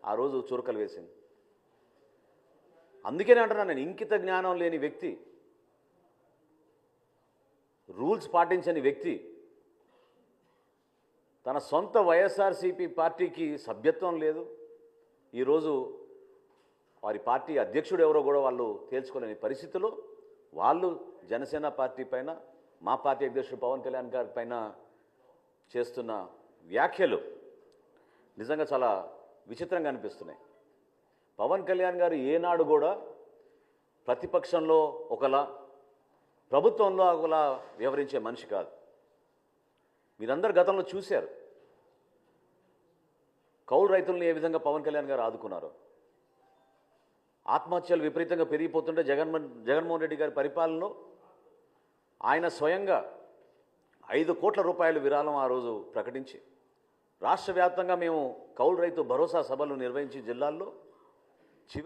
ఆ రోజు చురకలు వేసింది. అందుకనే అంటున్నాను నేను, ఇంకిత జ్ఞానం లేని వ్యక్తి, రూల్స్ పాటించని వ్యక్తి, తన సొంత వైఎస్ఆర్సీపీ పార్టీకి సభ్యత్వం లేదు, ఈరోజు వారి పార్టీ అధ్యక్షుడు ఎవరో కూడా వాళ్ళు తేల్చుకోలేని పరిస్థితిలో వాళ్ళు జనసేన పార్టీ పైన, మా పార్టీ అధ్యక్షుడు పవన్ కళ్యాణ్ గారి పైన చేస్తున్న వ్యాఖ్యలు నిజంగా చాలా విచిత్రంగా అనిపిస్తున్నాయి. పవన్ కళ్యాణ్ గారు ఏనాడు కూడా ప్రతిపక్షంలో ఒకలా, ప్రభుత్వంలో ఒకలా వ్యవహరించే మనిషి కాదు. మీరందరూ గతంలో చూశారు కౌలు రైతులను ఏ విధంగా పవన్ కళ్యాణ్ గారు ఆదుకున్నారు. ఆత్మహత్యలు విపరీతంగా పెరిగిపోతుంటే జగన్మోహన్ రెడ్డి గారి పరిపాలనలో ఆయన స్వయంగా 5 కోట్ల రూపాయల విరాళం ఆ రోజు ప్రకటించి రాష్ట్ర వ్యాప్తంగా మేము కౌలు రైతు భరోసా సభలు నిర్వహించి జిల్లాల్లో